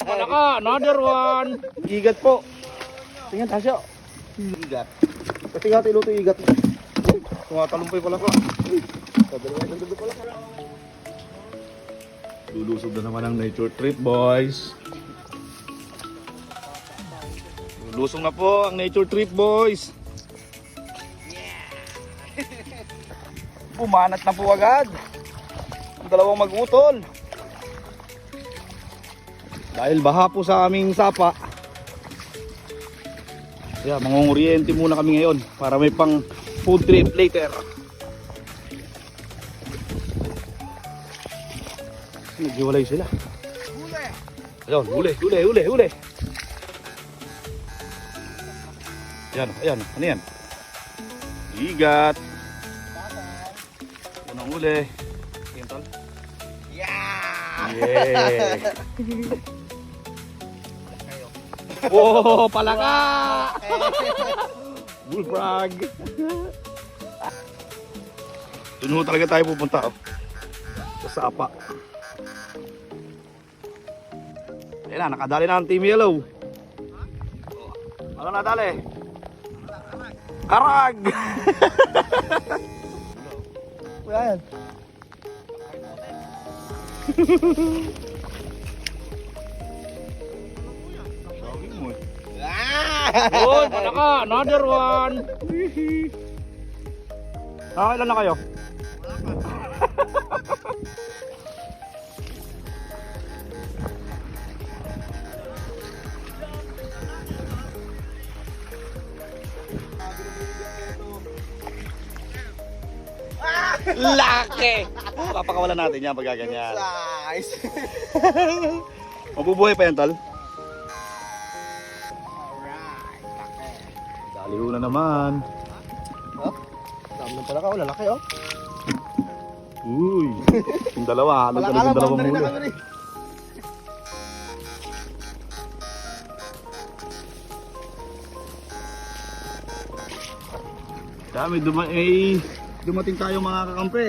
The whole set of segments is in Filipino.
Palaka, another one. Igat po. Tingnan, Tasyo. Igat. Pati nga iluto igat. Tumatalumpay pala ka. Lulusog na naman ang nature trip, boys. Lulusog na po ang nature trip, boys. Bumanat na po agad ang dalawang mag-utol. Dahil baha po sa aming sapa. Kaya mangunguriente muna kami ngayon para may pang food trip later. Naghiwalay sila. Ayun, huli. Ayan, ano yan? Igat. Yan ang huli. Yan tol. Yeah! Oh, palaka! Bullfrog! Doon ho talaga tayo pupunta. Sa sapa. Ayan na, nakadali na ang Team Yellow. Ano nadali? Karag! Ayan. Uy, palaka, another one. Nakakailan na kayo? Laki! Papakawalan natin yan pag ganyan. Nice! Mabubuhay pa yan, tol? Alright, laki. Daliw na naman. Oh, dami ng palaka, lalaki oh. Uy! Yung dalawa, halos yung dalawang boundary na muli. kami rin. Dami, dumating tayo mga kakampe.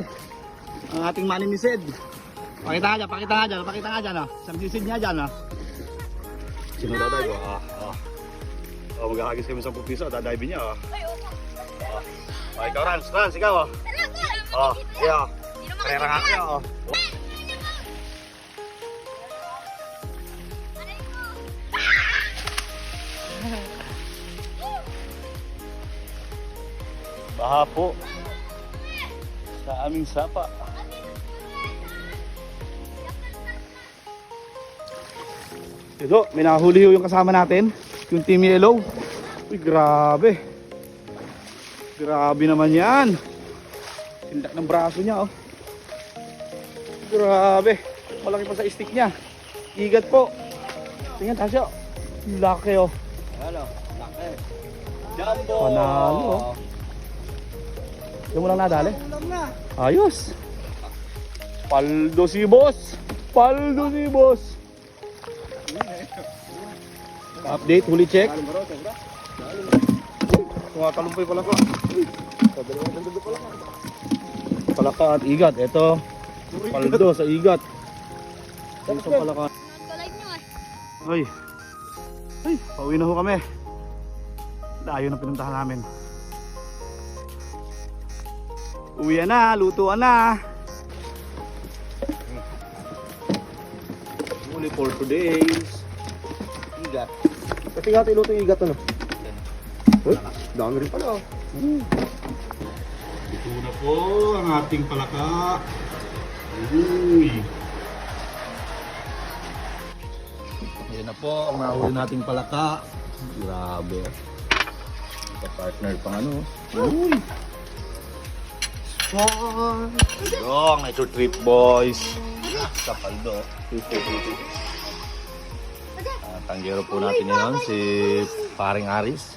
Ang ating maninisid. Pakita nga dyan. Oh. Isang sisid niya dyan. Oh. Sino daday ko? Oh, magkakagis kami 10 piso. Dadive niya. Oh. Oh, ikaw Rans, ikaw. Oh, iya. Karera nga kayo. Oh. Baha po sa aming sapa. Ito, may nahuli yung kasama natin, yung Team Yellow. Uy, grabe. Grabe naman yan. Sindak ng braso niya, oh. Grabe. Malaki pa sa stick niya. Igat po. Tingnan, Tasyo. Laki, oh. Ano, laki. Jumbo! Panalo, oh. Yung mo lang nadali? Ulam na. Ayos. Paldo si boss. Update, huli check. Tumatalumpay pala ko. Palaka at igat. Ito, paldo sa igat. Ito palaka. Ay, pauwi na ho kami. Dayo na pinuntahan namin. Uwian na, lutuan na. Huli for today's igat. Pati nga iluto yung igat ano. Uy, dami rin pala oh. Ito na po ang ating palaka. Uy. Yan na po ang nahuli nating palaka. Grabe. Partner pang ano. Uy. Yung nature trip boys. Sa paldo. Tanggero po natin ngayon si Paring Aris.